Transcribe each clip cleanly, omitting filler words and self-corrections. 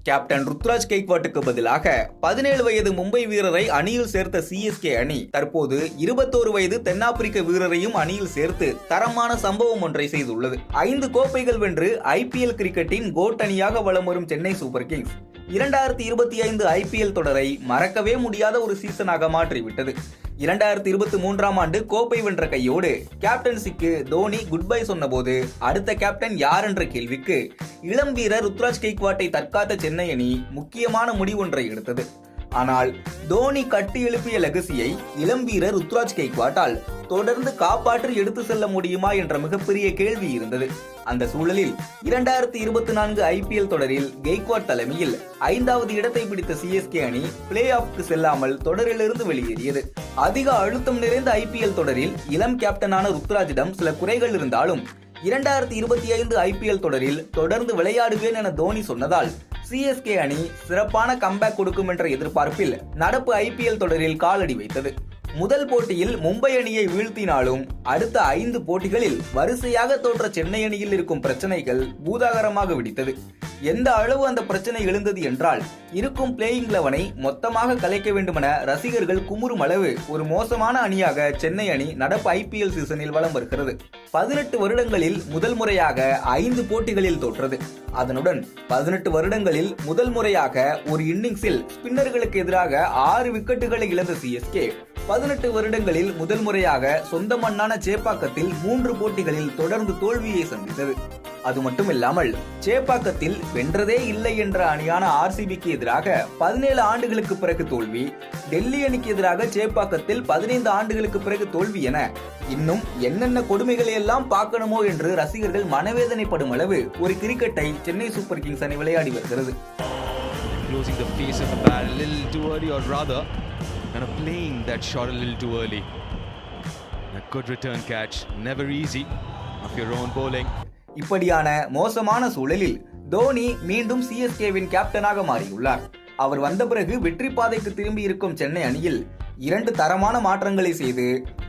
Captain Ruturaj கெய்க்வாட்டுக்கு பதிலாக 17 வயது மும்பை வீரரை அணியில் சேர்த்த சிஎஸ்கே அணி தற்போது 21 வயது தென்னாப்பிரிக்க வீரரையும் அணியில் சேர்த்து தரமான சம்பவம் ஒன்றை செய்துள்ளது. 5 கோப்பைகள் வென்று ஐபிஎல் கிரிக்கெட்டின் கோட் அணியாக வலம் வரும் சென்னை சூப்பர் கிங்ஸ் 2025 ஐபிஎல் தொடரை மறக்கவே முடியாத ஒரு சீசனாக மாற்றிவிட்டது. 2023ஆம் ஆண்டு கோப்பை வென்ற கையோடு கேப்டன்சிக்கு தோனி குட் பை சொன்னபோது அடுத்த கேப்டன் யார் என்ற கேள்விக்கு இளம் வீரர் ருத்ராஜ் கெய்க்வாட்டை தற்காத்த சென்னை அணி முக்கியமான முடிவொன்றை எடுத்தது. ஆனால் தோனி கட்டி எழுப்பிய லெகசியை இளம் வீரர் ருத்ராஜ் கெய்க்வாட்டால் தொடர்ந்து காப்பாற்றி எடுத்து செல்ல முடியுமா என்ற மிகப்பெரிய கேள்வி இருந்தது. அந்த சூழலில் 2024 ஐபிஎல் தொடரில் கெய்க்வாட் தலைமையில் 5வது இடத்தை பிடித்த சிஎஸ்கே அணி பிளே ஆஃப்க்கு செல்லாமல் தொடரிலிருந்து வெளியேறியது. அதிக அழுத்தம் நிறைந்த ஐபிஎல் தொடரில் இளம் கேப்டனான ருத்ராஜிடம் சில குறைகள் இருந்தாலும் 2025 ஐபிஎல் தொடரில் தொடர்ந்து விளையாடுவேன் என தோனி சொன்னதால் சிஎஸ்கே அணி சிறப்பான கம்பேக் கொடுக்கும் என்ற எதிர்பார்ப்பில் நடப்பு ஐபிஎல் தொடரில் காலடி வைத்தது. முதல் போட்டியில் மும்பை அணியை வீழ்த்தினாலும் அடுத்த 5 போட்டிகளில் வரிசையாக தோற்ற சென்னை அணியில் இருக்கும் பிரச்சனைகள் பூதாகரமாக வெடித்தது. எந்த அளவு அந்த பிரச்சனை எழுந்தது என்றால் இருக்கும் பிளேயிங் 11ஐ மொத்தமாக கலைக்க வேண்டுமென ரசிகர்கள் குமுறும் அளவு ஒரு மோசமான அணியாக சென்னை அணி நடப்பு ஐபிஎல் சீசனில் வலம் வருகிறது. 18 வருடங்களில் முதல் முறையாக 5 போட்டிகளில் தோற்றது. அதனுடன் 18 வருடங்களில் முதல் முறையாக ஒரு இன்னிங்ஸில் ஸ்பின்னர்களுக்கு எதிராக 6 விக்கெட்டுகளை இழந்த சிஎஸ்கே 18 வருடங்களில் முதல் முறையாக சொந்த மண்ணான சேப்பாக்கத்தில் 3 போட்டிகளில் தொடர்ந்து தோல்வியை சந்தித்தது. அது மட்டுமில்லாமல் சேப்பாக்கத்தில் வென்றதே இல்லை என்ற அணியான ஆர்சிபிக்கு எதிராக 17 ஆண்டுகளுக்கு பிறகு தோல்வி, டெல்லி அணிக்கு எதிராக சேப்பாக்கத்தில் 15 ஆண்டுகளுக்கு பிறகு தோல்வி என இன்னும் என்னென்ன கொடுமைகளை எல்லாம் பார்க்கணுமோ என்று ரசிகர்கள் மனவேதனைப்படும் அளவு ஒரு கிரிக்கெட்டை சென்னை சூப்பர் கிங்ஸ் அணி விளையாடி வருகிறது. Closing the face of the bat a little too early, or rather kind of playing that shot a little too early. A good return catch, never easy of your own bowling. இப்படியான மோசமான சூழலில் தோனி மீண்டும் சிஎஸ்கேவின் கேப்டனாக மாறியுள்ளார். அவர் வந்த பிறகு வெற்றி பாதைக்கு திரும்பி இருக்கும் சென்னை அணியில் 2 தரமான மாற்றங்களை செய்து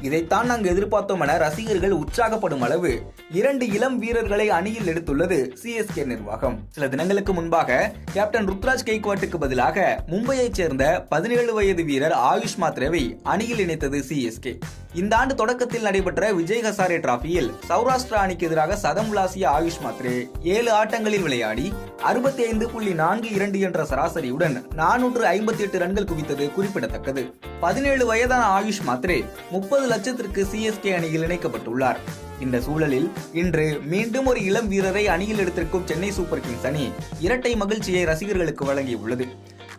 இதைத்தான் நாங்கள் எதிர்பார்த்தோம் என ரசிகர்கள் உற்சாகப்படும் அளவு 2 இளம் வீரர்களை அணியில் எடுத்துள்ளது சிஎஸ்கே நிர்வாகம். சில தினங்களுக்கு முன்பாக கேப்டன் ருத்ராஜ் கெய்க்வாட்டுக்கு பதிலாக மும்பையைச் சேர்ந்த 17 வயது வீரர் ஆயுஷ் மாத்ரேவை அணியில் இணைத்தது சிஎஸ்கே. இந்த ஆண்டு தொடக்கத்தில் நடைபெற்ற விஜய் ஹசாரே டிராபியில் சௌராஷ்டிரா அணிக்கு எதிராக சதம் விளாசிய ஆயுஷ் மாத்ரே 7 ஆட்டங்களில் விளையாடி 65.42 என்ற சராசரியுடன் 458 ரன்கள் குவித்தது குறிப்பிடத்தக்கது. 17 வயதான ஆயுஷ் மாத்ரே 30 லட்சத்திற்கு சிஎஸ்கே அணியில் இணைக்கப்பட்டுள்ளார். இந்த சூழலில் இன்று மீண்டும் ஒரு இளம் வீரரை அணியில் எடுத்திருக்கும் சென்னை சூப்பர் கிங்ஸ் அணி இரட்டை மகிழ்ச்சியை ரசிகர்களுக்கு வழங்கியுள்ளது.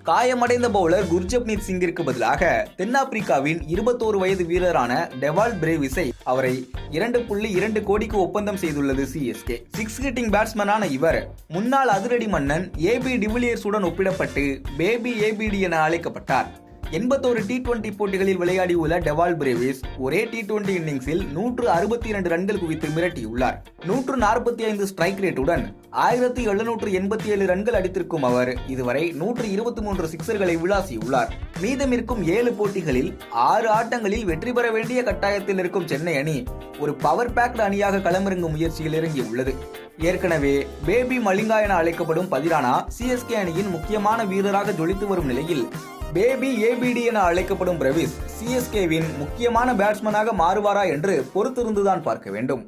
காயமடைந்த பவுலர் குர்ஜப்னீத் சிங்கிற்கு பதிலாக தென்னாப்பிரிக்காவின் 21 வயது வீரரான டெவால்ட் பிரேவிஸை அவரை 2.2 கோடிக்கு ஒப்பந்தம் செய்துள்ளது சிஎஸ்கே. 6 ஹிட்டிங் பேட்ஸ்மேனான இவர் முன்னாள் அதிரடி மன்னன் ஏபி டிவிலியர்ஸுடன் ஒப்பிடப்பட்டு பேபி ஏபிடி என அழைக்கப்பட்டார். 81 T20 போட்டிகளில் விளையாடியுள்ள டெவால்ட் பிரேவிஸ் ஒரே T20 இன்னிங்ஸில் 162 ரன்கள் குவித்து மிரட்டியுள்ளார். 145 ஸ்ட்ரைக் ரேட்டுடன் 1787 ரன்கள் அடித்திருக்கும் அவர் இதுவரை 123 சிக்சர்களை விளாசியுள்ளார். மீதமிருக்கும் 7 போட்டிகளில் 6 ஆட்டங்களில் வெற்றி பெற வேண்டிய கட்டாயத்தில் இருக்கும் சென்னை அணி ஒரு பவர் பேக்டு அணியாக களமிறங்கும் முயற்சியில் இறங்கியுள்ளது. ஏற்கனவே பேபி மலிங்கா என அழைக்கப்படும் பதிரானா சிஎஸ்கே அணியின் முக்கியமான வீரராக ஜொலித்து வரும் நிலையில் பேபி ஏபிடி என அழைக்கப்படும் பிரவிஸ் சிஎஸ்கேவின் முக்கியமான பேட்ஸ்மேனாக மாறுவாரா என்று பொறுத்திருந்துதான் பார்க்க வேண்டும்.